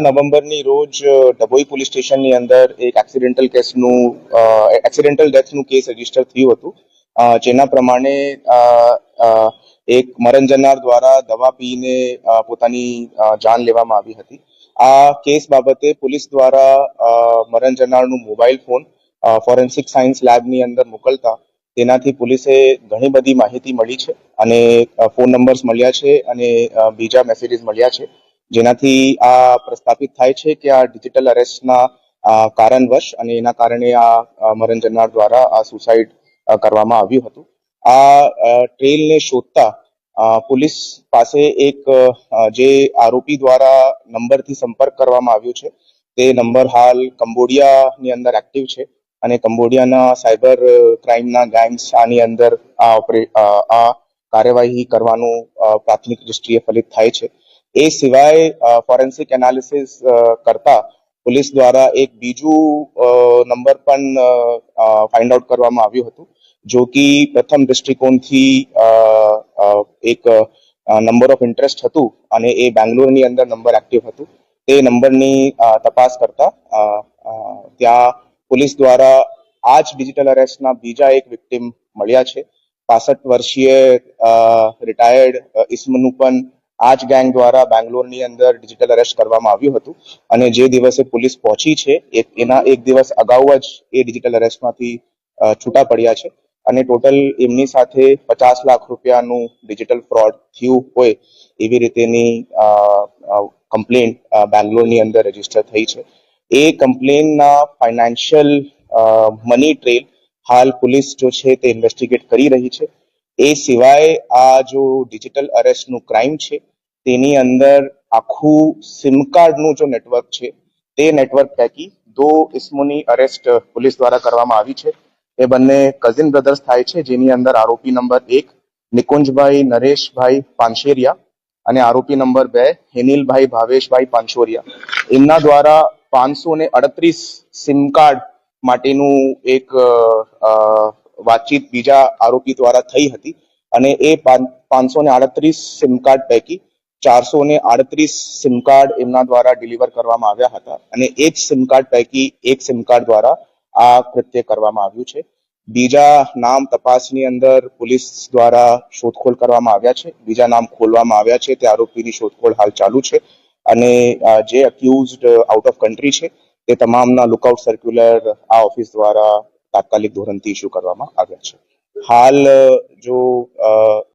નવેમ્બરની રોજ ડભોઈ પોલીસ સ્ટેશનની અંદર એક એક્સિડેન્ટલ ડેથનું કેસ રજીસ્ટર થયું હતું, જેના પ્રમાણે એક મરણ જનાર દ્વારા દવા પીને પોતાની જાન લેવામાં આવી હતી. આ કેસ બાબતે પોલીસ દ્વારા મરણ જનારનું મોબાઈલ ફોન ફોરેન્સિક સાયન્સ લેબની અંદર મોકલતા તેનાથી પોલીસે ઘણી બધી માહિતી મળી છે અને ફોન નંબર્સ મળ્યા છે અને બીજા મેસેજીસ મળ્યા છે, જેનાથી આ પ્રસ્થાપિત થાય છે કે આ ડિજિટલ અરેસ્ટના કારણવશ અને એના કારણે આ મરણ જનાર દ્વારા આ સુસાઇડ કરવામાં આવ્યું હતું. આ ટ્રેલને શોધતા પોલીસ પાસે એક જે આરોપી દ્વારા નંબરથી સંપર્ક કરવામાં આવ્યો છે તે નંબર હાલ કંબોડિયાની અંદર એક્ટિવ છે અને કંબોડિયાના સાયબર ક્રાઇમના ગેંગ્સ આની અંદર આ કાર્યવાહી કરવાનું પ્રાથમિક દૃષ્ટિએ ફલિત થાય છે. એ સિવાય ફોરેન્સિક એનાલિસિસ કરતા પોલીસ દ્વારા એક બીજું નંબર પણ ફાઇન્ડ આઉટ કરવામાં આવ્યું હતું, જો કે પ્રથમ દૃષ્ટિકોણથી એક નંબર ઓફ ઇન્ટરેસ્ટ હતું અને એ બેંગ્લોરની અંદર નંબર એક્ટિવ હતું. તે નંબરની તપાસ કરતા ત્યાં પોલીસ દ્વારા આ જ ડિજિટલ અરેસ્ટના બીજા એક વિક્ટિમ મળ્યા છે. 65 વર્ષીય રિટાયર્ડ ઇસમનું પણ આ જ ગેંગ દ્વારા બેંગ્લોરની અંદર ડિજિટલ અરેસ્ટ કરવામાં આવ્યું હતું અને જે દિવસે પોલીસ પહોંચી છે એના એક દિવસ અગાઉ જ એ ડિજિટલ અરેસ્ટમાંથી છૂટા પડ્યા છે અને ટોટલ એમની સાથે 50 લાખ રૂપિયાનું ડિજિટલ ફ્રોડ થયું હોય એવી રીતેની કમ્પ્લેન બેંગ્લોરની અંદર રજીસ્ટર થઈ છે. એ કમ્પ્લેનના ફાઇનાન્શિયલ મની ટ્રેલ હાલ પોલીસ જો છે તે ઇન્વેસ્ટિગેટ કરી રહી છે. એ સિવાય આ જો ડિજિટલ અરેસ્ટનું ક્રાઇમ છે તેની અંદર આખું સિમ કાર્ડનું જો નેટવર્ક છે તે નેટવર્ક પૈકી 2 ઇસમોની અરેસ્ટ પોલીસ દ્વારા કરવામાં આવી છે. એ બંને કઝિન બ્રધર્સ થાય છે, જેની અંદર આરોપી નંબર 1 નિકુંજભાઈ નરેશભાઈ પાનશેરિયા અને આરોપી નંબર 2 હેનિલભાઈ ભાવેશભાઈ પાનશોરિયા. એમના દ્વારા 538 સિમ કાર્ડ માટેનું એક વાતચીત બીજા આરોપી દ્વારા થઈ હતી અને એ 538 સિમ કાર્ડ પૈકી 438 સિમ કાર્ડ એમના દ્વારા ડિલિવર કરવામાં આવ્યા હતા અને એક સિમ કાર્ડ પૈકી એક સિમ કાર્ડ દ્વારા આ કૃત્ય કરવામાં આવ્યું છે. બીજા નામ તપાસની અંદર પોલીસ દ્વારા શોધખોળ કરવામાં આવ્યા છે, બીજા નામ ખોલવામાં આવ્યા છે. તે આરોપીની શોધખોળ હાલ ચાલુ છે અને જે અક્યુઝડ આઉટ ઓફ કન્ટ્રી છે તે તમામના લુકઆઉટ સર્ક્યુલર આ ઓફિસ દ્વારા તાત્કાલિક ધોરણથી ઇસ્યુ કરવામાં આવ્યા છે. હાલ જો